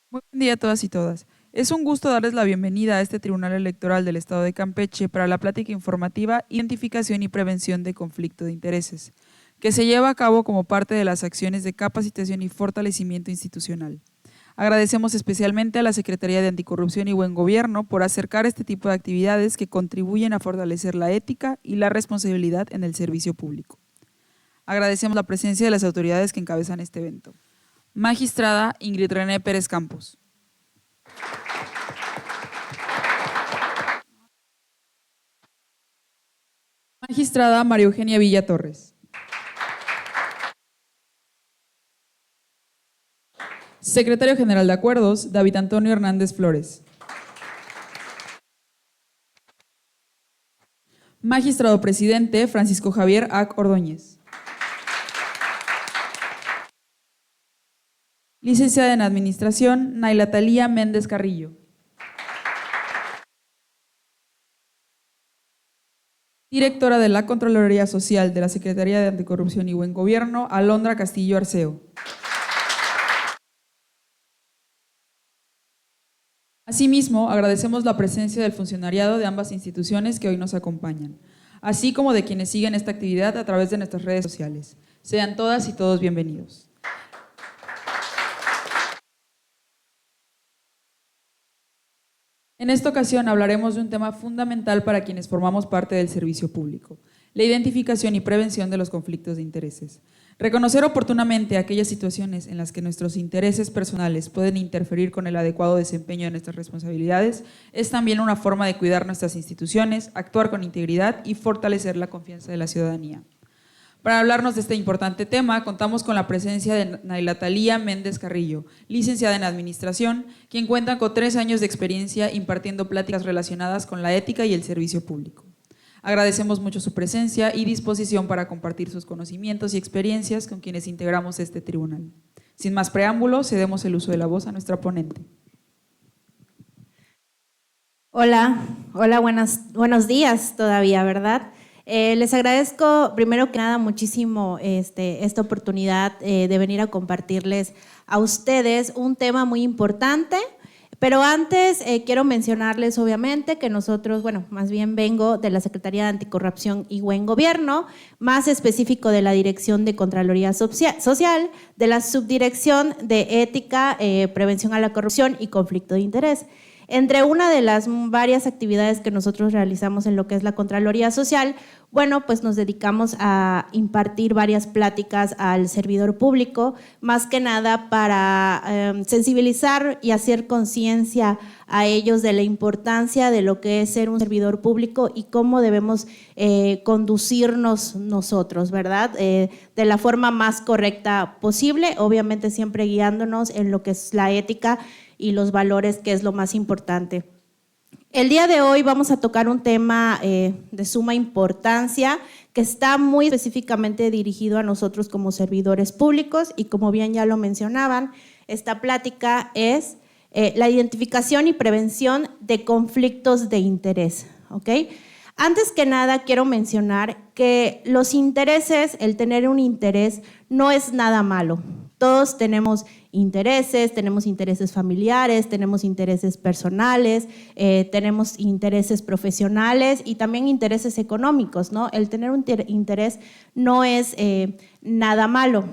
Muy buen día a todas y todas. Es un gusto darles la bienvenida a este Tribunal Electoral del Estado de Campeche para la plática informativa Identificación y Prevención de Conflicto de Intereses, que se lleva a cabo como parte de las acciones de capacitación y fortalecimiento institucional. Agradecemos especialmente a la Secretaría de Anticorrupción y Buen Gobierno por acercar este tipo de actividades que contribuyen a fortalecer la ética y la responsabilidad en el servicio público. Agradecemos la presencia de las autoridades que encabezan este evento. Magistrada Ingrid René Pérez Campos. Magistrada María Eugenia Villa Torres. Secretario General de Acuerdos, David Antonio Hernández Flores. Magistrado Presidente, Francisco Javier Ac. Ordóñez. Licenciada en Administración, Nayla Talía Méndez Carrillo. Directora de la Contraloría Social de la Secretaría de Anticorrupción y Buen Gobierno, Alondra Castillo Arceo. Asimismo, agradecemos la presencia del funcionariado de ambas instituciones que hoy nos acompañan, así como de quienes siguen esta actividad a través de nuestras redes sociales. Sean todas y todos bienvenidos. En esta ocasión hablaremos de un tema fundamental para quienes formamos parte del servicio público, la identificación y prevención de los conflictos de intereses. Reconocer oportunamente aquellas situaciones en las que nuestros intereses personales pueden interferir con el adecuado desempeño de nuestras responsabilidades es también una forma de cuidar nuestras instituciones, actuar con integridad y fortalecer la confianza de la ciudadanía. Para hablarnos de este importante tema, contamos con la presencia de Nayla Talía Méndez Carrillo, licenciada en Administración, quien cuenta con 3 años de experiencia impartiendo pláticas relacionadas con la ética y el servicio público. Agradecemos mucho su presencia y disposición para compartir sus conocimientos y experiencias con quienes integramos este tribunal. Sin más preámbulos, cedemos el uso de la voz a nuestra ponente. Hola, buenos días todavía, ¿verdad? Les agradezco primero que nada muchísimo esta oportunidad de venir a compartirles a ustedes un tema muy importante, pero antes quiero mencionarles obviamente que nosotros, más bien vengo de la Secretaría de Anticorrupción y Buen Gobierno, más específico de la Dirección de Contraloría Social, de la Subdirección de Ética, Prevención a la Corrupción y Conflicto de Interés. Entre una de las varias actividades que nosotros realizamos en lo que es la Contraloría Social, pues nos dedicamos a impartir varias pláticas al servidor público, más que nada para sensibilizar y hacer conciencia a ellos de la importancia de lo que es ser un servidor público y cómo debemos conducirnos nosotros, ¿verdad? De la forma más correcta posible, obviamente siempre guiándonos en lo que es la ética y los valores, que es lo más importante. El día de hoy vamos a tocar un tema de suma importancia que está muy específicamente dirigido a nosotros como servidores públicos y como bien ya lo mencionaban, esta plática es la identificación y prevención de conflictos de interés, ¿ok? Antes que nada quiero mencionar que los intereses, el tener un interés no es nada malo. Todos tenemos intereses familiares, tenemos intereses personales, tenemos intereses profesionales y también intereses económicos, ¿no? El tener un interés no es nada malo.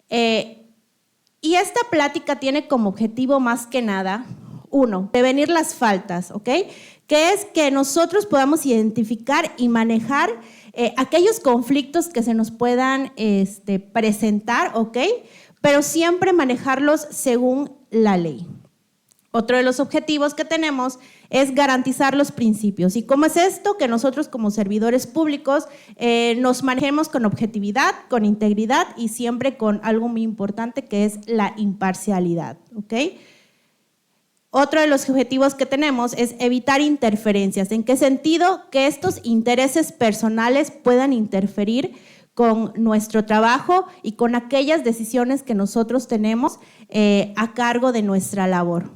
Y esta plática tiene como objetivo más que nada, uno, prevenir las faltas, ¿ok? Que es que nosotros podamos identificar y manejar aquellos conflictos que se nos puedan presentar, ¿ok? Pero siempre manejarlos según la ley. Otro de los objetivos que tenemos es garantizar los principios. ¿Y cómo es esto? Que nosotros como servidores públicos nos manejemos con objetividad, con integridad y siempre con algo muy importante que es la imparcialidad, ¿ok? Otro de los objetivos que tenemos es evitar interferencias. ¿En qué sentido? Que estos intereses personales puedan interferir con nuestro trabajo y con aquellas decisiones que nosotros tenemos a cargo de nuestra labor.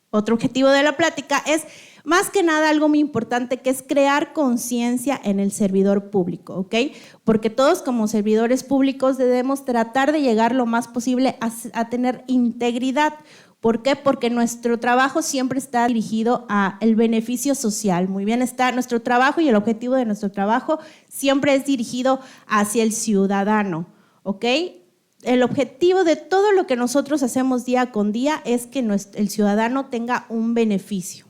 Otro objetivo de la plática es Más que nada, algo muy importante que es crear conciencia en el servidor público, ¿ok? Porque todos como servidores públicos debemos tratar de llegar lo más posible a tener integridad. ¿Por qué? Porque nuestro trabajo siempre está dirigido al beneficio social. Muy bien, está nuestro trabajo y el objetivo de nuestro trabajo siempre es dirigido hacia el ciudadano, ¿ok? El objetivo de todo lo que nosotros hacemos día con día es que el ciudadano tenga un beneficio.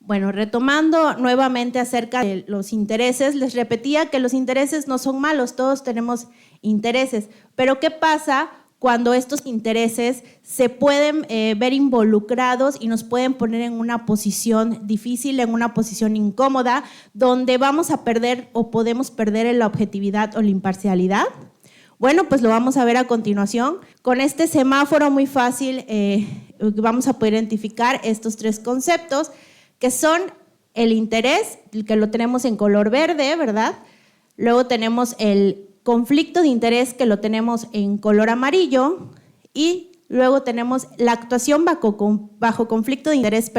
Bueno, retomando nuevamente acerca de los intereses, les repetía que los intereses no son malos, todos tenemos intereses, pero ¿qué pasa cuando estos intereses se pueden ver involucrados y nos pueden poner en una posición difícil, en una posición incómoda, donde vamos a perder o podemos perder la objetividad o la imparcialidad? Bueno, pues lo vamos a ver a continuación. Con este semáforo muy fácil vamos a poder identificar estos tres conceptos, que son el interés, que lo tenemos en color verde, ¿verdad? Luego tenemos el conflicto de interés, que lo tenemos en color amarillo, y luego tenemos la actuación bajo conflicto de interés,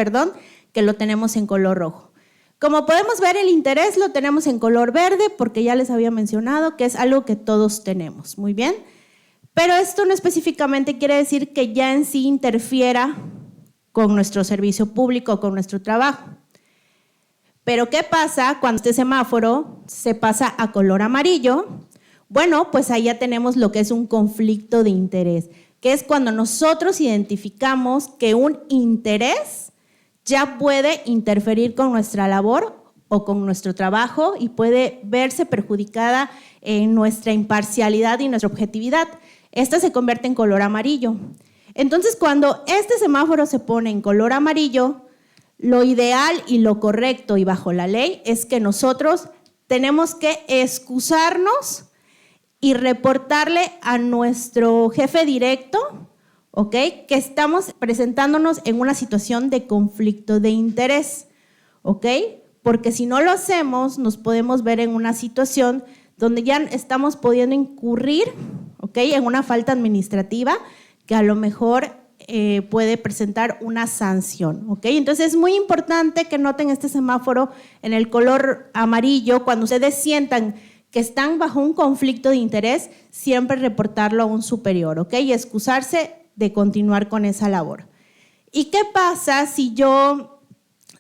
que lo tenemos en color rojo. Como podemos ver, el interés lo tenemos en color verde porque ya les había mencionado que es algo que todos tenemos, muy bien. Pero esto no específicamente quiere decir que ya en sí interfiera con nuestro servicio público, con nuestro trabajo. Pero ¿qué pasa cuando este semáforo se pasa a color amarillo? Bueno, pues ahí ya tenemos lo que es un conflicto de interés, que es cuando nosotros identificamos que un interés ya puede interferir con nuestra labor o con nuestro trabajo y puede verse perjudicada en nuestra imparcialidad y nuestra objetividad. Esta se convierte en color amarillo. Entonces, cuando este semáforo se pone en color amarillo, lo ideal y lo correcto y bajo la ley es que nosotros tenemos que excusarnos y reportarle a nuestro jefe directo, ¿ok?, que estamos presentándonos en una situación de conflicto de interés, ¿ok? Porque si no lo hacemos, nos podemos ver en una situación donde ya estamos pudiendo incurrir, ¿ok?, en una falta administrativa que a lo mejor puede presentar una sanción, ¿ok? Entonces es muy importante que noten este semáforo en el color amarillo. Cuando ustedes sientan que están bajo un conflicto de interés, siempre reportarlo a un superior, ¿ok? Y excusarse de continuar con esa labor. ¿Y qué pasa si yo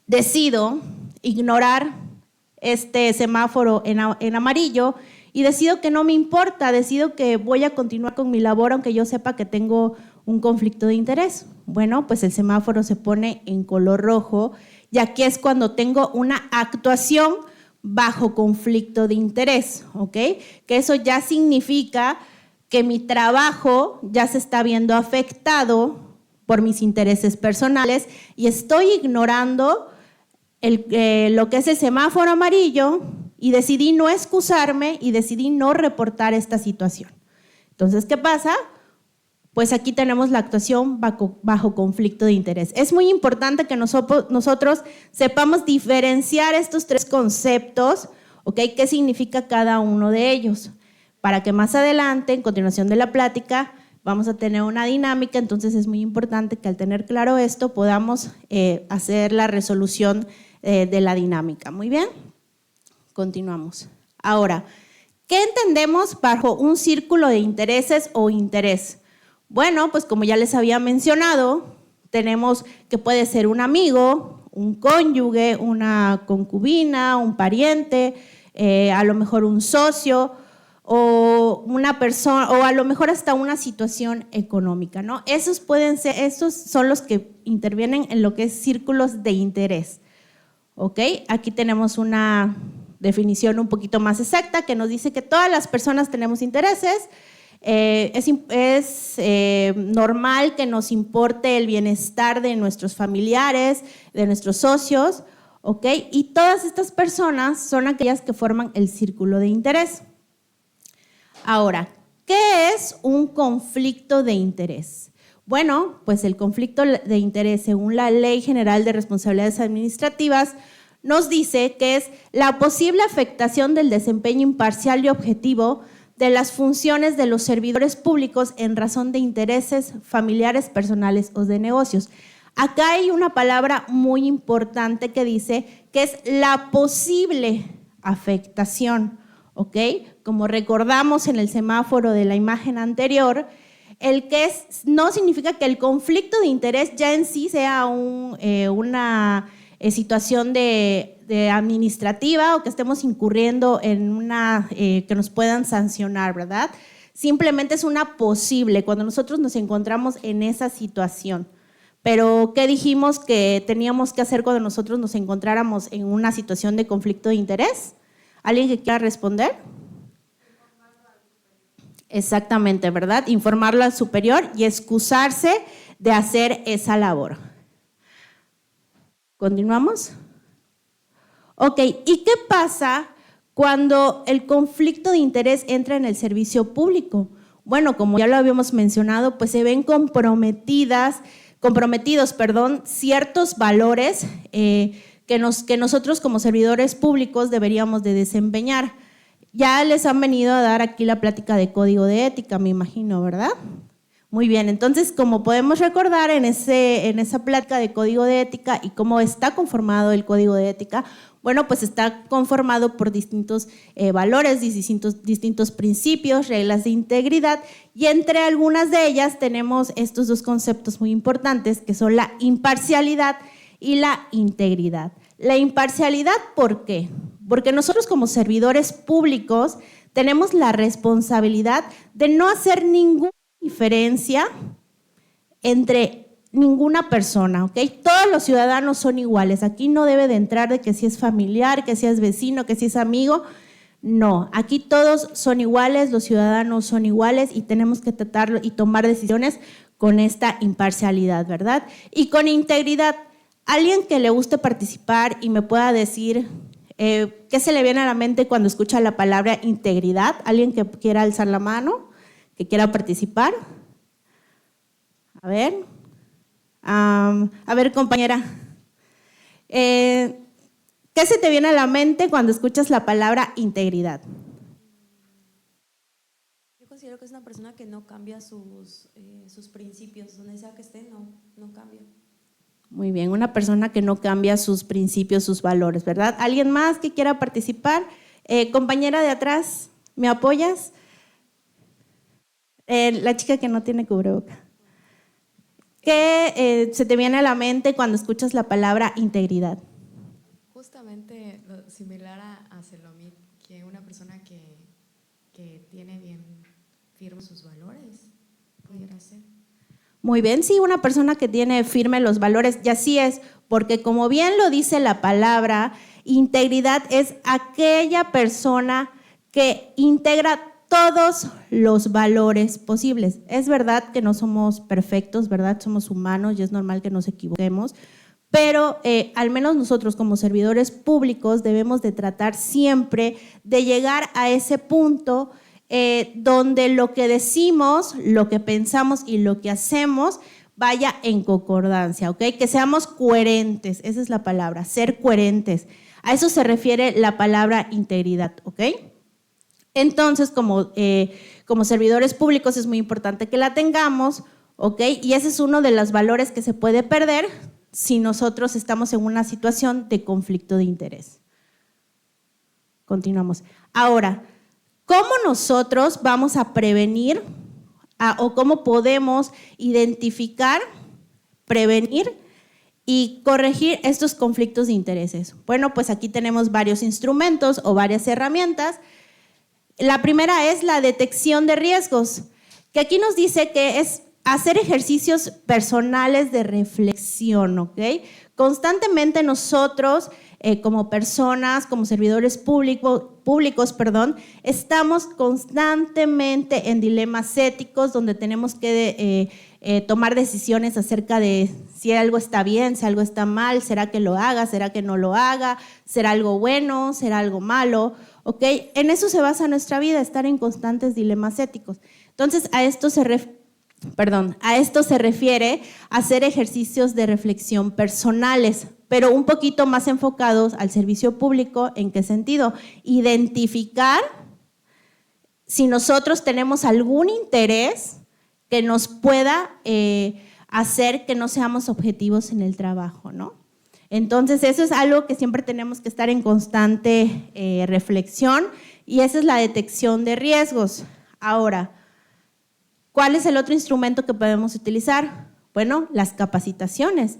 decido ignorar este semáforo en amarillo y decido que no me importa, decido que voy a continuar con mi labor aunque yo sepa que tengo un conflicto de interés? Bueno, pues el semáforo se pone en color rojo y aquí es cuando tengo una actuación bajo conflicto de interés, ¿ok? Que eso ya significa que mi trabajo ya se está viendo afectado por mis intereses personales y estoy ignorando lo que es el semáforo amarillo y decidí no excusarme y decidí no reportar esta situación. Entonces, ¿qué pasa? Pues aquí tenemos la actuación bajo conflicto de interés. Es muy importante que nosotros sepamos diferenciar estos tres conceptos, ¿ok? ¿Qué significa cada uno de ellos? Para que más adelante, en continuación de la plática, vamos a tener una dinámica, entonces es muy importante que al tener claro esto podamos hacer la resolución de la dinámica. Muy bien, continuamos. Ahora, ¿qué entendemos bajo un círculo de intereses o interés? Bueno, pues como ya les había mencionado, tenemos que puede ser un amigo, un cónyuge, una concubina, un pariente, a lo mejor un socio o una persona, o a lo mejor hasta una situación económica, ¿no? Esos son los que intervienen en lo que es círculos de interés, ¿ok? Aquí tenemos una definición un poquito más exacta que nos dice que todas las personas tenemos intereses. Es normal que nos importe el bienestar de nuestros familiares, de nuestros socios, ¿ok? Y todas estas personas son aquellas que forman el círculo de interés. Ahora, ¿qué es un conflicto de interés? Bueno, pues el conflicto de interés, según la Ley General de Responsabilidades Administrativas, nos dice que es la posible afectación del desempeño imparcial y objetivo de las funciones de los servidores públicos en razón de intereses familiares, personales o de negocios. Acá hay una palabra muy importante que dice que es la posible afectación, ¿ok? Como recordamos en el semáforo de la imagen anterior, el que no significa que el conflicto de interés ya en sí sea una situación de administrativa o que estemos incurriendo en una que nos puedan sancionar, ¿verdad? Simplemente es una posible, cuando nosotros nos encontramos en esa situación. Pero, ¿qué dijimos que teníamos que hacer cuando nosotros nos encontráramos en una situación de conflicto de interés? ¿Alguien que quiera responder? Exactamente, ¿verdad? Informarlo al superior y excusarse de hacer esa labor. ¿Continuamos? Ok, ¿y qué pasa cuando el conflicto de interés entra en el servicio público? Bueno, como ya lo habíamos mencionado, pues se ven comprometidos, ciertos valores que nosotros como servidores públicos deberíamos de desempeñar. Ya les han venido a dar aquí la plática de código de ética, me imagino, ¿verdad? Muy bien, entonces como podemos recordar en esa plática de código de ética y cómo está conformado el código de ética, bueno, pues está conformado por distintos valores, distintos principios, reglas de integridad, y entre algunas de ellas tenemos estos dos conceptos muy importantes que son la imparcialidad y la integridad. La imparcialidad, ¿por qué? Porque nosotros como servidores públicos tenemos la responsabilidad de no hacer ninguna diferencia entre ninguna persona, ¿ok? Todos los ciudadanos son iguales. Aquí no debe de entrar de que si es familiar, que si es vecino, que si es amigo. No, aquí todos son iguales, los ciudadanos son iguales y tenemos que tratarlo y tomar decisiones con esta imparcialidad, ¿verdad? Y con integridad. Alguien que le guste participar y me pueda decir qué se le viene a la mente cuando escucha la palabra integridad. Alguien que quiera alzar la mano, que quiera participar. A ver, compañera, ¿qué se te viene a la mente cuando escuchas la palabra integridad? Yo considero que es una persona que no cambia sus principios, donde sea que esté, no cambia. Muy bien, una persona que no cambia sus principios, sus valores, ¿verdad? ¿Alguien más que quiera participar? Compañera de atrás, ¿me apoyas? La chica que no tiene cubrebocas. ¿Qué se te viene a la mente cuando escuchas la palabra integridad? Justamente lo similar a Selomit, que una persona que tiene bien firmes sus valores, pudiera ser. Muy bien, sí, una persona que tiene firme los valores, y así es, porque como bien lo dice la palabra, integridad es aquella persona que integra todos los valores posibles. Es verdad que no somos perfectos, ¿verdad? Somos humanos y es normal que nos equivoquemos, pero al menos nosotros como servidores públicos debemos de tratar siempre de llegar a ese punto donde lo que decimos, lo que pensamos y lo que hacemos vaya en concordancia, ¿ok? Que seamos coherentes, esa es la palabra, ser coherentes. A eso se refiere la palabra integridad, ¿ok? Entonces, como servidores públicos es muy importante que la tengamos, ¿ok? Y ese es uno de los valores que se puede perder si nosotros estamos en una situación de conflicto de interés. Continuamos. Ahora, ¿cómo nosotros vamos a prevenir o cómo podemos identificar, prevenir y corregir estos conflictos de intereses? Bueno, pues aquí tenemos varios instrumentos o varias herramientas. La primera es la detección de riesgos, que aquí nos dice que es hacer ejercicios personales de reflexión, ¿ok? Constantemente nosotros, como personas, como servidores públicos, estamos constantemente en dilemas éticos donde tenemos que tomar decisiones acerca de si algo está bien, si algo está mal, será que lo haga, será que no lo haga, será algo bueno, será algo malo, ¿ok? En eso se basa nuestra vida, estar en constantes dilemas éticos. Entonces, a esto se refiere hacer ejercicios de reflexión personales, pero un poquito más enfocados al servicio público. ¿En qué sentido? Identificar si nosotros tenemos algún interés que nos pueda hacer que no seamos objetivos en el trabajo, ¿no? Entonces, eso es algo que siempre tenemos que estar en constante reflexión y esa es la detección de riesgos. Ahora, ¿cuál es el otro instrumento que podemos utilizar? Bueno, las capacitaciones.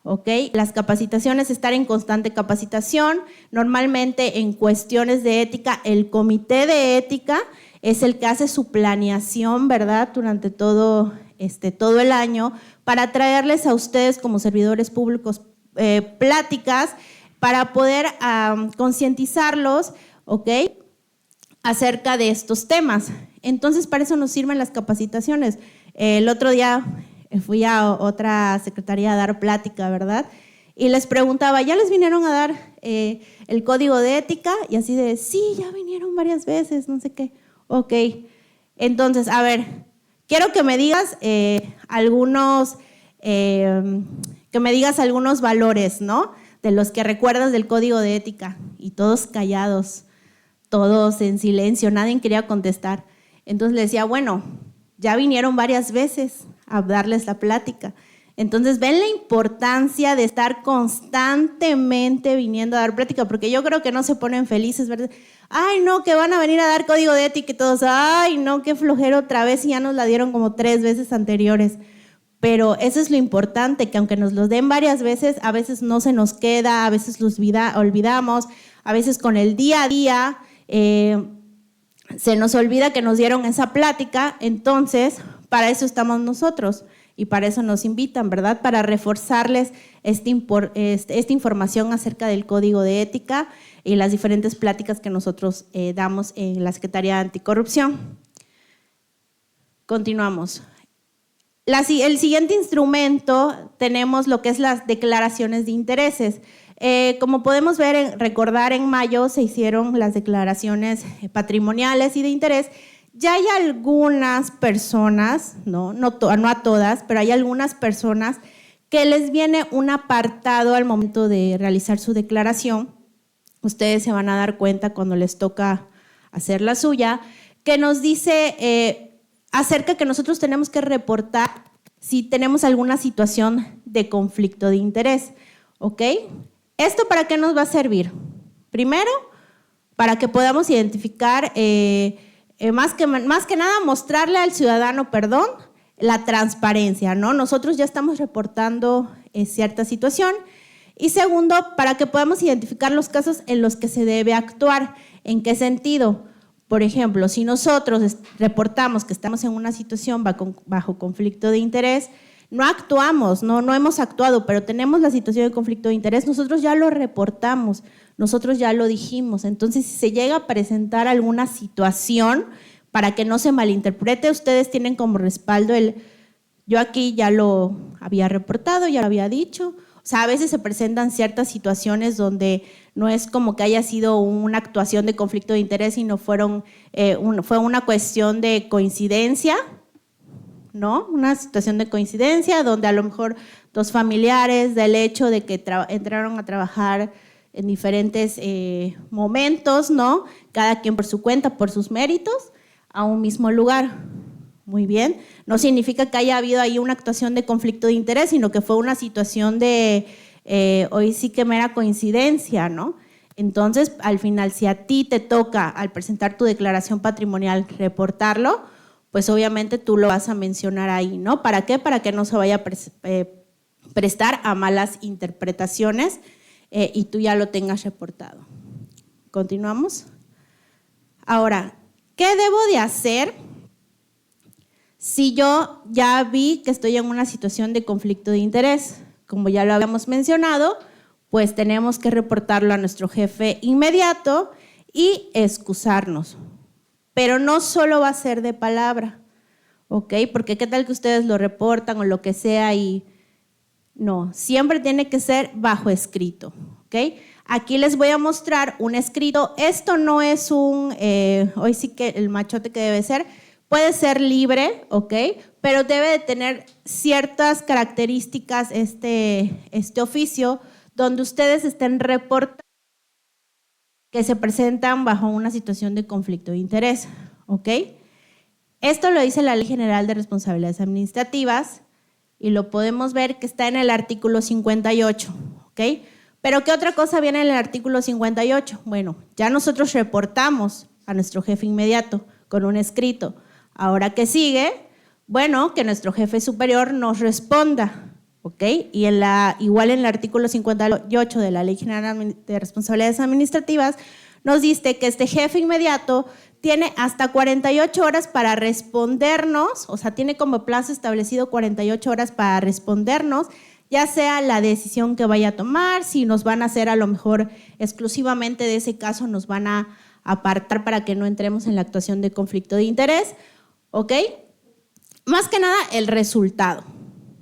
¿Ok? Las capacitaciones, estar en constante capacitación. Normalmente en cuestiones de ética, el comité de ética es el que hace su planeación, ¿verdad? Durante todo el año para traerles a ustedes como servidores públicos pláticas para poder concientizarlos, ¿ok? Acerca de estos temas. Entonces, para eso nos sirven las capacitaciones. El otro día fui a otra secretaría a dar plática, ¿verdad? Y les preguntaba, ¿ya les vinieron a dar el código de ética? Y así de, sí, ya vinieron varias veces, no sé qué. Ok, entonces, a ver, quiero que me digas algunos valores, ¿no? De los que recuerdas del código de ética. Y todos callados, todos en silencio, nadie quería contestar. Entonces le decía, bueno, ya vinieron varias veces a darles la plática. Entonces, ven la importancia de estar constantemente viniendo a dar plática, porque yo creo que no se ponen felices, ¿verdad? Ay, no, que van a venir a dar código de ética y todos, ay, no, qué flojera otra vez y ya nos la dieron como 3 veces anteriores. Pero eso es lo importante, que aunque nos los den varias veces, a veces no se nos queda, a veces los olvidamos, a veces con el día a día se nos olvida que nos dieron esa plática. Entonces, para eso estamos nosotros y para eso nos invitan, ¿verdad? Para reforzarles esta información acerca del código de ética y las diferentes pláticas que nosotros damos en la Secretaría de Anticorrupción. Continuamos. El siguiente instrumento tenemos lo que es las declaraciones de intereses. Como podemos recordar, en mayo se hicieron las declaraciones patrimoniales y de interés. Ya hay algunas personas, no a todas, pero hay algunas personas que les viene un apartado al momento de realizar su declaración. Ustedes se van a dar cuenta cuando les toca hacer la suya, que nos dice acerca que nosotros tenemos que reportar si tenemos alguna situación de conflicto de interés, ¿ok? ¿Esto para qué nos va a servir? Primero, para que podamos identificar, más que nada, mostrarle al ciudadano, la transparencia, ¿no? Nosotros ya estamos reportando cierta situación. Y segundo, para que podamos identificar los casos en los que se debe actuar. ¿En qué sentido? Por ejemplo, si nosotros reportamos que estamos en una situación bajo conflicto de interés, no actuamos, no hemos actuado, pero tenemos la situación de conflicto de interés, nosotros ya lo reportamos, nosotros ya lo dijimos. Entonces, si se llega a presentar alguna situación, para que no se malinterprete, ustedes tienen como respaldo yo aquí ya lo había reportado, ya lo había dicho. O sea, a veces se presentan ciertas situaciones donde no es como que haya sido una actuación de conflicto de interés, sino fue una cuestión de coincidencia, ¿no? Una situación de coincidencia donde a lo mejor 2 familiares, del hecho de que entraron a trabajar en diferentes momentos, ¿no? Cada quien por su cuenta, por sus méritos, a un mismo lugar. Muy bien. No significa que haya habido ahí una actuación de conflicto de interés, sino que fue una situación de, hoy sí que mera coincidencia, ¿no? Entonces, al final, si a ti te toca, al presentar tu declaración patrimonial, reportarlo, pues obviamente tú lo vas a mencionar ahí, ¿no? ¿Para qué? Para que no se vaya a prestar a malas interpretaciones y tú ya lo tengas reportado. ¿Continuamos? Ahora, ¿qué debo de hacer si yo ya vi que estoy en una situación de conflicto de interés? Como ya lo habíamos mencionado, pues tenemos que reportarlo a nuestro jefe inmediato y excusarnos. Pero no solo va a ser de palabra, ¿ok? Porque qué tal que ustedes lo reportan o lo que sea y no, siempre tiene que ser bajo escrito, ¿ok? Aquí les voy a mostrar un escrito. Esto no es hoy sí que el machote que debe ser, puede ser libre, ¿ok? Pero debe de tener ciertas características este oficio donde ustedes estén reportando que se presentan bajo una situación de conflicto de interés, ¿ok? Esto lo dice la Ley General de Responsabilidades Administrativas y lo podemos ver que está en el artículo 58, ¿ok? Pero ¿qué otra cosa viene en el artículo 58? Bueno, ya nosotros reportamos a nuestro jefe inmediato con un escrito. Ahora, ¿qué sigue? Bueno, que nuestro jefe superior nos responda, ¿ok? Y igual en el artículo 58 de la Ley General de Responsabilidades Administrativas nos dice que este jefe inmediato tiene hasta 48 horas para respondernos, o sea, tiene como plazo establecido 48 horas para respondernos, ya sea la decisión que vaya a tomar, si nos van a hacer a lo mejor exclusivamente de ese caso, nos van a apartar para que no entremos en la actuación de conflicto de interés, ¿ok? Más que nada el resultado,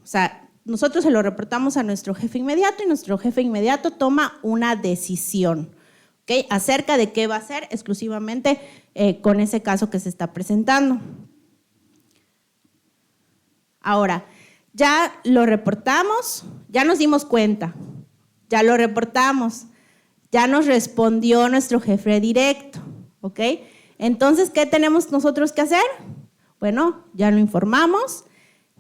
o sea, nosotros se lo reportamos a nuestro jefe inmediato y nuestro jefe inmediato toma una decisión, ¿ok? Acerca de qué va a hacer exclusivamente con ese caso que se está presentando. Ahora, ya lo reportamos, ya nos dimos cuenta, ya lo reportamos, ya nos respondió nuestro jefe directo, ¿ok? Entonces, ¿qué tenemos nosotros que hacer? Bueno, ya lo informamos,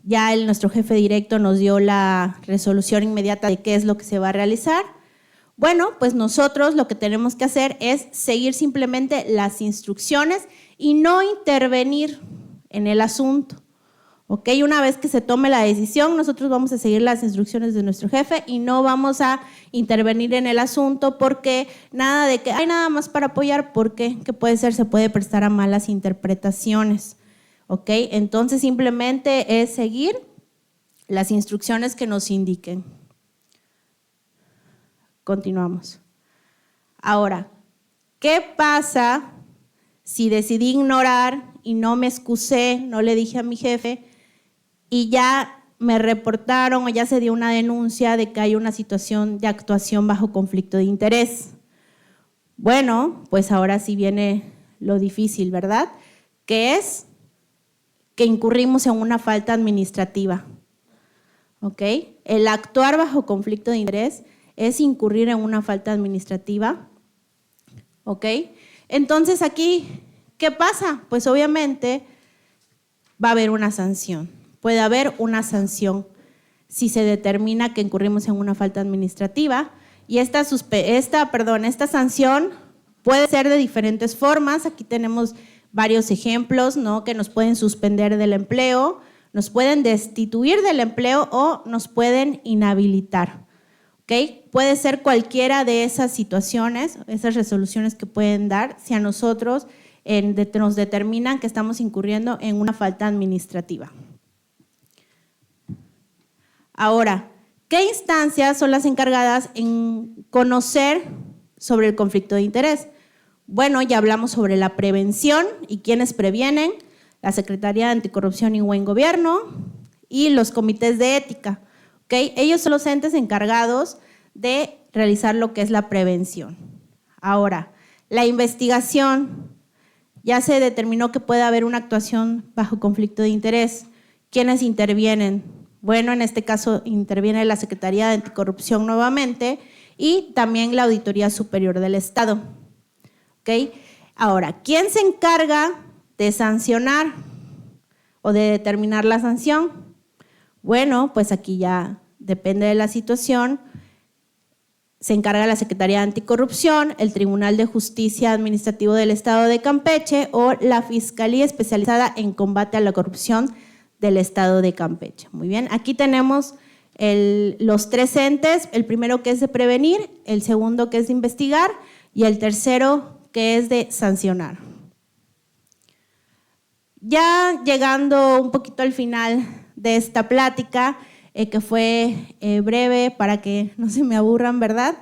ya nuestro jefe directo nos dio la resolución inmediata de qué es lo que se va a realizar. Bueno, pues nosotros lo que tenemos que hacer es seguir simplemente las instrucciones y no intervenir en el asunto. ¿Ok? Una vez que se tome la decisión, nosotros vamos a seguir las instrucciones de nuestro jefe y no vamos a intervenir en el asunto porque nada de que hay nada más para apoyar, porque ¿qué puede ser? Se puede prestar a malas interpretaciones. ¿Ok? Entonces simplemente es seguir las instrucciones que nos indiquen. Continuamos. Ahora, ¿qué pasa si decidí ignorar y no me excusé, no le dije a mi jefe y ya me reportaron o ya se dio una denuncia de que hay una situación de actuación bajo conflicto de interés? Bueno, pues ahora sí viene lo difícil, ¿verdad? Que es que incurrimos en una falta administrativa. ¿Ok? El actuar bajo conflicto de interés es incurrir en una falta administrativa, ¿ok? Entonces aquí, ¿qué pasa? Pues obviamente va a haber una sanción, puede haber una sanción si se determina que incurrimos en una falta administrativa y esta sanción puede ser de diferentes formas. Aquí tenemos varios ejemplos, ¿no? Que nos pueden suspender del empleo, nos pueden destituir del empleo o nos pueden inhabilitar. ¿Okay? Puede ser cualquiera de esas situaciones, esas resoluciones que pueden dar si a nosotros nos determinan que estamos incurriendo en una falta administrativa. Ahora, ¿qué instancias son las encargadas en conocer sobre el conflicto de interés? Bueno, ya hablamos sobre la prevención y quiénes previenen, la Secretaría de Anticorrupción y Buen Gobierno y los comités de ética. ¿Okay? Ellos son los entes encargados de realizar lo que es la prevención. Ahora, la investigación, ya se determinó que puede haber una actuación bajo conflicto de interés. ¿Quiénes intervienen? Bueno, en este caso interviene la Secretaría de Anticorrupción nuevamente y también la Auditoría Superior del Estado. ¿Okay? Ahora, ¿quién se encarga de sancionar o de determinar la sanción? Bueno, pues aquí ya depende de la situación, se encarga la Secretaría de Anticorrupción, el Tribunal de Justicia Administrativo del Estado de Campeche o la Fiscalía Especializada en Combate a la Corrupción del Estado de Campeche. Muy bien, aquí tenemos los tres entes, el primero que es de prevenir, el segundo que es de investigar y el tercero que es de sancionar. Ya llegando un poquito al final de esta plática, que fue breve para que no se me aburran, ¿verdad?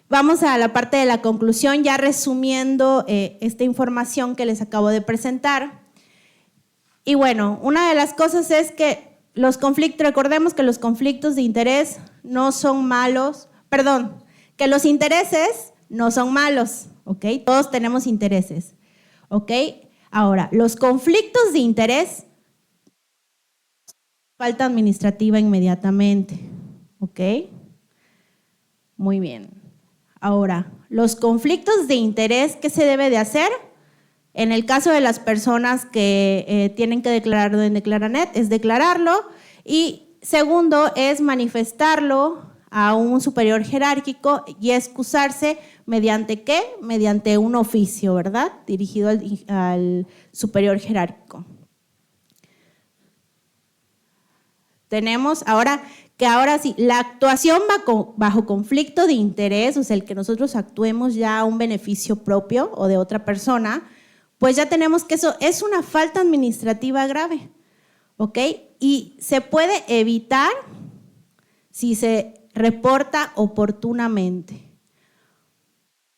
Vamos a la parte de la conclusión, ya resumiendo esta información que les acabo de presentar. Y bueno, una de las cosas es que recordemos que los conflictos de interés no son malos, que los intereses no son malos, ¿ok? Todos tenemos intereses, ¿ok? Ahora, los conflictos de interés, falta administrativa inmediatamente, ¿ok? Muy bien. Ahora, los conflictos de interés, ¿qué se debe de hacer? En el caso de las personas que tienen que declararlo en Declaranet, es declararlo y segundo es manifestarlo a un superior jerárquico y excusarse mediante ¿qué? Mediante un oficio, ¿verdad? Dirigido al superior jerárquico. Tenemos ahora sí, la actuación bajo conflicto de interés, o sea, el que nosotros actuemos ya a un beneficio propio o de otra persona, pues ya tenemos que eso es una falta administrativa grave, ¿ok? Y se puede evitar si se reporta oportunamente.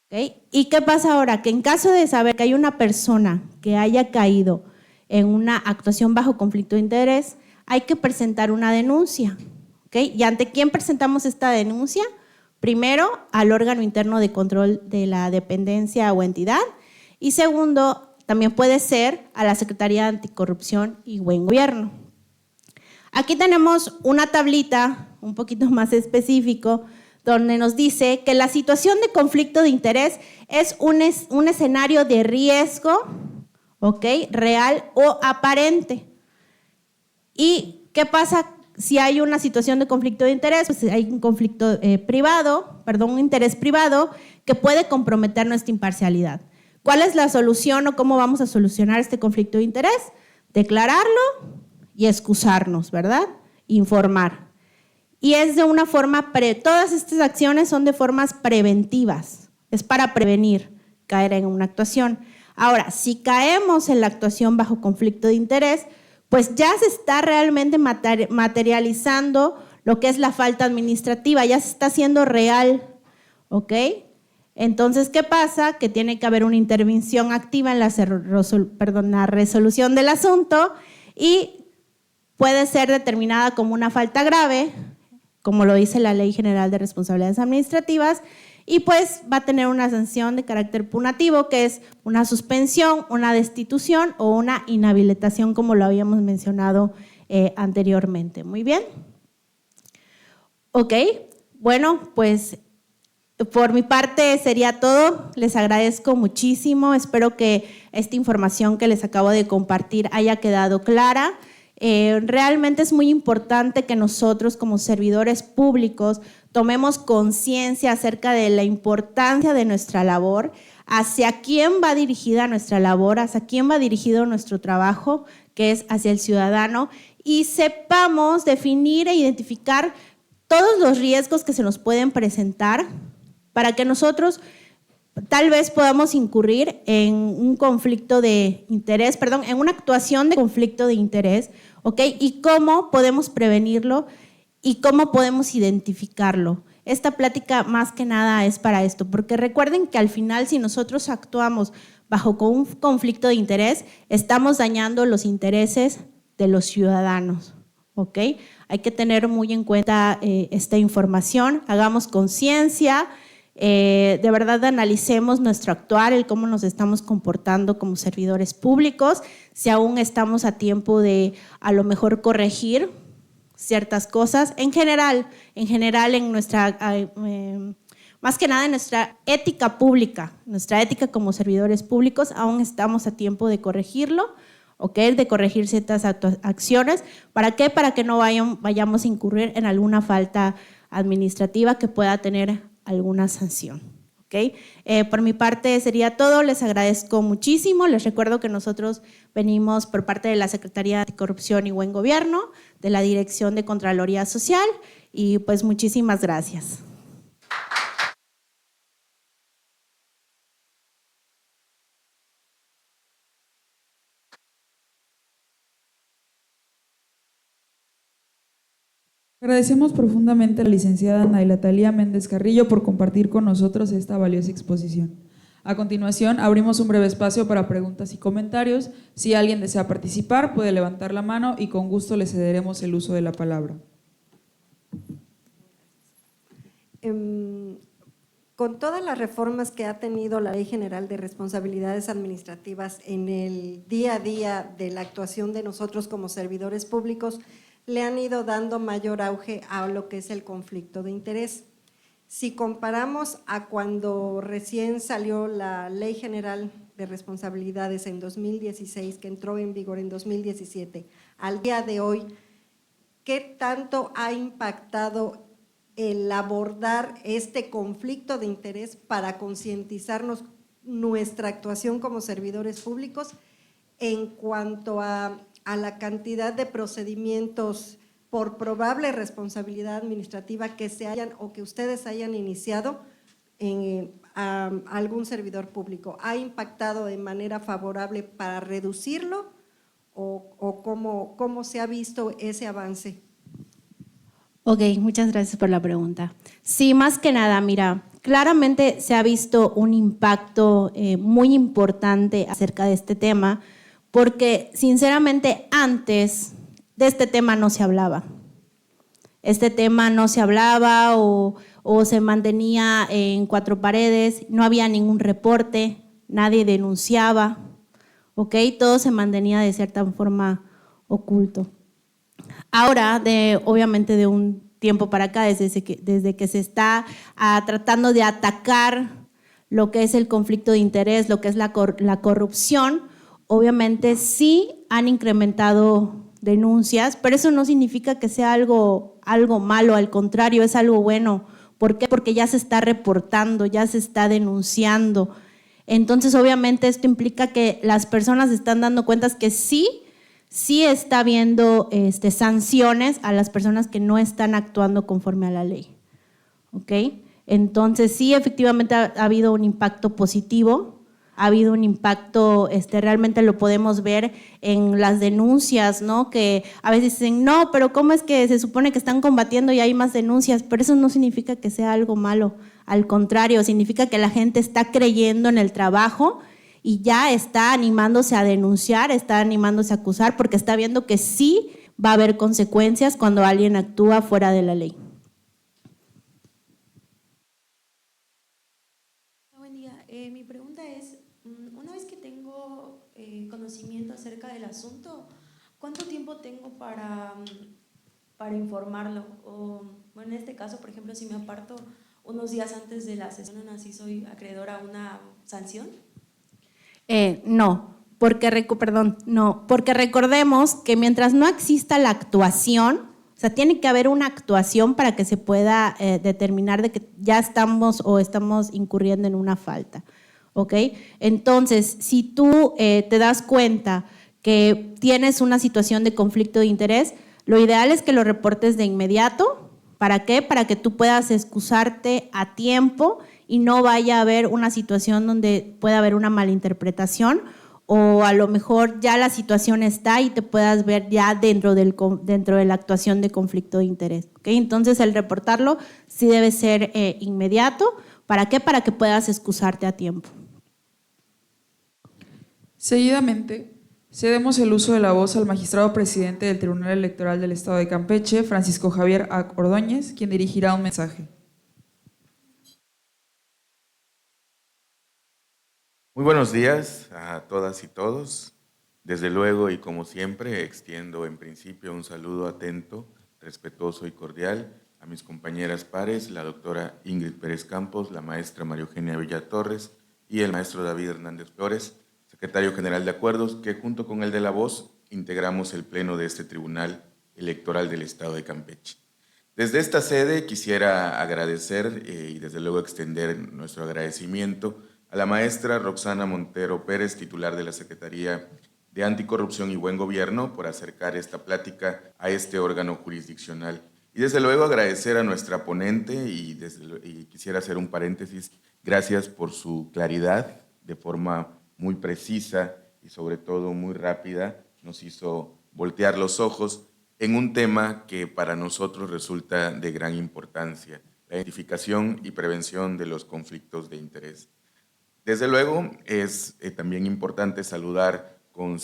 ¿Okay? ¿Y qué pasa ahora? Que en caso de saber que hay una persona que haya caído en una actuación bajo conflicto de interés, hay que presentar una denuncia. ¿Okay? ¿Y ante quién presentamos esta denuncia? Primero, al órgano interno de control de la dependencia o entidad. Y segundo, también puede ser a la Secretaría de Anticorrupción y Buen Gobierno. Aquí tenemos una tablita un poquito más específico donde nos dice que la situación de conflicto de interés es un escenario de riesgo, ¿ok? Real o aparente. ¿Y qué pasa si hay una situación de conflicto de interés? Pues hay un conflicto un interés privado que puede comprometer nuestra imparcialidad. ¿Cuál es la solución o cómo vamos a solucionar este conflicto de interés? Declararlo y excusarnos, ¿verdad? Informar. Y es de una forma, todas estas acciones son de formas preventivas, es para prevenir caer en una actuación. Ahora, si caemos en la actuación bajo conflicto de interés, pues ya se está realmente materializando lo que es la falta administrativa, ya se está haciendo real, ¿ok? Entonces, ¿qué pasa? Que tiene que haber una intervención activa en la resolución del asunto y puede ser determinada como una falta grave, como lo dice la Ley General de Responsabilidades Administrativas, y pues va a tener una sanción de carácter punitivo, que es una suspensión, una destitución o una inhabilitación, como lo habíamos mencionado anteriormente. Muy bien. Ok, bueno, pues por mi parte sería todo. Les agradezco muchísimo. Espero que esta información que les acabo de compartir haya quedado clara. Realmente es muy importante que nosotros como servidores públicos tomemos conciencia acerca de la importancia de nuestra labor, hacia quién va dirigida nuestra labor, hacia quién va dirigido nuestro trabajo, que es hacia el ciudadano, y sepamos definir e identificar todos los riesgos que se nos pueden presentar para que nosotros tal vez podamos incurrir en un conflicto de interés, en una actuación de conflicto de interés, ¿ok? Y cómo podemos prevenirlo y cómo podemos identificarlo. Esta plática más que nada es para esto, porque recuerden que al final si nosotros actuamos bajo un conflicto de interés, estamos dañando los intereses de los ciudadanos, ¿ok? Hay que tener muy en cuenta esta información, hagamos conciencia. De verdad analicemos nuestro actuar, el cómo nos estamos comportando como servidores públicos, si aún estamos a tiempo de a lo mejor corregir ciertas cosas, en general en nuestra, más que nada en nuestra ética pública, nuestra ética como servidores públicos, aún estamos a tiempo de corregirlo, ¿ok? De corregir ciertas acciones. ¿Para qué? Para que no vayamos a incurrir en alguna falta administrativa que pueda tener alguna sanción. ¿Okay? Por mi parte sería todo, les agradezco muchísimo, les recuerdo que nosotros venimos por parte de la Secretaría de Anticorrupción y Buen Gobierno, de la Dirección de Contraloría Social y pues muchísimas gracias. Agradecemos profundamente a la licenciada Nayla Talía Méndez Carrillo por compartir con nosotros esta valiosa exposición. A continuación, abrimos un breve espacio para preguntas y comentarios. Si alguien desea participar, puede levantar la mano y con gusto le cederemos el uso de la palabra. Con todas las reformas que ha tenido la Ley General de Responsabilidades Administrativas en el día a día de la actuación de nosotros como servidores públicos, le han ido dando mayor auge a lo que es el conflicto de interés. Si comparamos a cuando recién salió la Ley General de Responsabilidades en 2016, que entró en vigor en 2017, al día de hoy, ¿qué tanto ha impactado el abordar este conflicto de interés para concientizarnos nuestra actuación como servidores públicos en cuanto a la cantidad de procedimientos por probable responsabilidad administrativa que se hayan o que ustedes hayan iniciado a algún servidor público? ¿Ha impactado de manera favorable para reducirlo o cómo se ha visto ese avance? Ok, muchas gracias por la pregunta. Sí, más que nada, mira, claramente se ha visto un impacto muy importante acerca de este tema, porque sinceramente antes de este tema no se hablaba. Este tema no se hablaba o se mantenía en cuatro paredes, no había ningún reporte, nadie denunciaba, ¿ok? Todo se mantenía de cierta forma oculto. Ahora, obviamente de un tiempo para acá, desde que se está tratando de atacar lo que es el conflicto de interés, lo que es la corrupción, obviamente sí han incrementado denuncias, pero eso no significa que sea algo malo, al contrario, es algo bueno. ¿Por qué? Porque ya se está reportando, ya se está denunciando. Entonces, obviamente, esto implica que las personas se están dando cuenta que sí está habiendo sanciones a las personas que no están actuando conforme a la ley. ¿Ok? Entonces, sí, efectivamente ha habido un impacto positivo, ha habido un impacto, realmente lo podemos ver en las denuncias, ¿no? Que a veces dicen, no, pero ¿cómo es que se supone que están combatiendo y hay más denuncias? Pero eso no significa que sea algo malo, al contrario, significa que la gente está creyendo en el trabajo y ya está animándose a denunciar, está animándose a acusar, porque está viendo que sí va a haber consecuencias cuando alguien actúa fuera de la ley. Buen día. Mi pregunta es, una vez que tengo conocimiento acerca del asunto, ¿cuánto tiempo tengo para informarlo? O, bueno, en este caso, por ejemplo, si me aparto unos días antes de la sesión, ¿así soy acreedora a una sanción? No, porque recordemos que mientras no exista la actuación, o sea, tiene que haber una actuación para que se pueda determinar de que ya estamos incurriendo en una falta, ¿ok? Entonces, si tú te das cuenta que tienes una situación de conflicto de interés, lo ideal es que lo reportes de inmediato. ¿Para qué? Para que tú puedas excusarte a tiempo y no vaya a haber una situación donde pueda haber una malinterpretación, o a lo mejor ya la situación está y te puedas ver ya dentro de la actuación de conflicto de interés. ¿Okay? Entonces, el reportarlo sí debe ser inmediato. ¿Para qué? Para que puedas excusarte a tiempo. Seguidamente, cedemos el uso de la voz al magistrado presidente del Tribunal Electoral del Estado de Campeche, Francisco Javier Ordóñez, quien dirigirá un mensaje. Muy buenos días a todas y todos. Desde luego y como siempre extiendo en principio un saludo atento, respetuoso y cordial a mis compañeras pares, la doctora Ingrid Pérez Campos, la maestra María Eugenia Villa Torres y el maestro David Hernández Flores, secretario general de Acuerdos, que junto con el de la voz integramos el pleno de este Tribunal Electoral del Estado de Campeche. Desde esta sede quisiera agradecer y desde luego extender nuestro agradecimiento a la maestra Roxana Montero Pérez, titular de la Secretaría de Anticorrupción y Buen Gobierno, por acercar esta plática a este órgano jurisdiccional. Y desde luego agradecer a nuestra ponente y quisiera hacer un paréntesis, gracias por su claridad, de forma muy precisa y sobre todo muy rápida, nos hizo voltear los ojos en un tema que para nosotros resulta de gran importancia, la identificación y prevención de los conflictos de interés. Desde luego, es también importante saludar con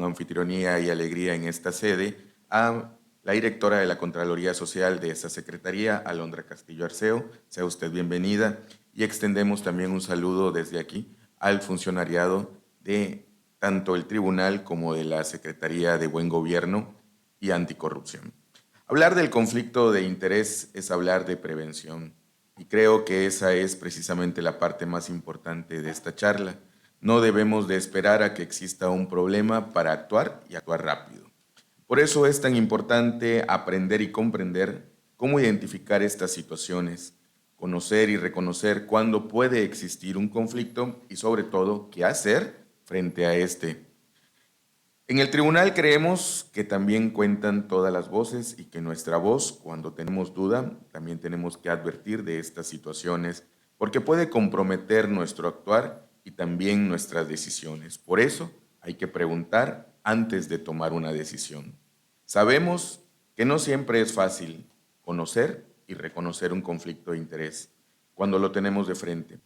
anfitrionía y alegría en esta sede a la directora de la Contraloría Social de esta Secretaría, Alondra Castillo Arceo. Sea usted bienvenida y extendemos también un saludo desde aquí al funcionariado de tanto el Tribunal como de la Secretaría de Buen Gobierno y Anticorrupción. Hablar del conflicto de interés es hablar de prevención. Y creo que esa es precisamente la parte más importante de esta charla. No debemos de esperar a que exista un problema para actuar y actuar rápido. Por eso es tan importante aprender y comprender cómo identificar estas situaciones, conocer y reconocer cuándo puede existir un conflicto y sobre todo qué hacer frente a este. En el tribunal creemos que también cuentan todas las voces y que nuestra voz, cuando tenemos duda, también tenemos que advertir de estas situaciones porque puede comprometer nuestro actuar y también nuestras decisiones. Por eso hay que preguntar antes de tomar una decisión. Sabemos que no siempre es fácil conocer y reconocer un conflicto de interés cuando lo tenemos de frente.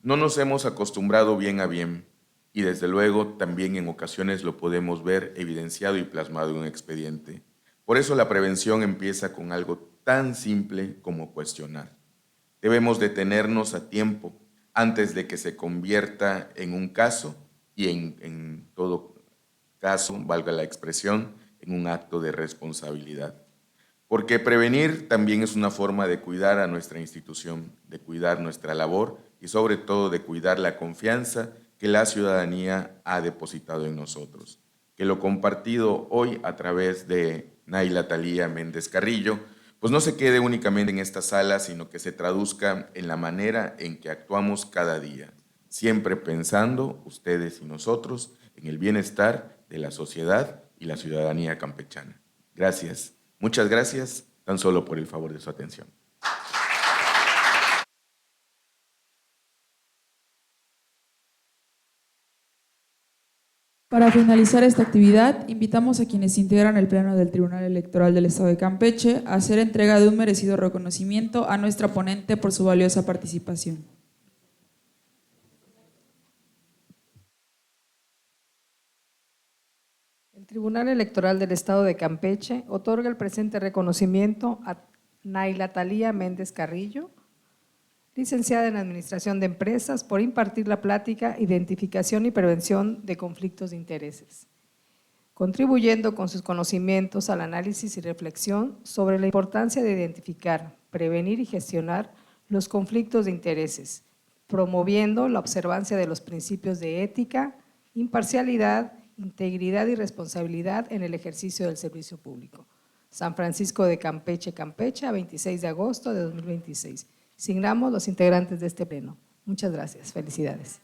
No nos hemos acostumbrado bien a bien y desde luego también en ocasiones lo podemos ver evidenciado y plasmado en un expediente. Por eso la prevención empieza con algo tan simple como cuestionar. Debemos detenernos a tiempo antes de que se convierta en un caso y en todo caso, valga la expresión, en un acto de responsabilidad. Porque prevenir también es una forma de cuidar a nuestra institución, de cuidar nuestra labor y sobre todo de cuidar la confianza que la ciudadanía ha depositado en nosotros. Que lo compartido hoy a través de Naila Talía Méndez Carrillo, pues no se quede únicamente en esta sala, sino que se traduzca en la manera en que actuamos cada día, siempre pensando, ustedes y nosotros, en el bienestar de la sociedad y la ciudadanía campechana. Gracias. Muchas gracias, tan solo por el favor de su atención. Para finalizar esta actividad, invitamos a quienes integran el Pleno del Tribunal Electoral del Estado de Campeche a hacer entrega de un merecido reconocimiento a nuestra ponente por su valiosa participación. El Tribunal Electoral del Estado de Campeche otorga el presente reconocimiento a Naila Talía Méndez Carrillo, licenciada en Administración de Empresas, por impartir la plática Identificación y Prevención de Conflictos de Intereses, contribuyendo con sus conocimientos al análisis y reflexión sobre la importancia de identificar, prevenir y gestionar los conflictos de intereses, promoviendo la observancia de los principios de ética, imparcialidad, integridad y responsabilidad en el ejercicio del servicio público. San Francisco de Campeche, Campeche, a 26 de agosto de 2026. Signamos los integrantes de este pleno. Muchas gracias. Felicidades.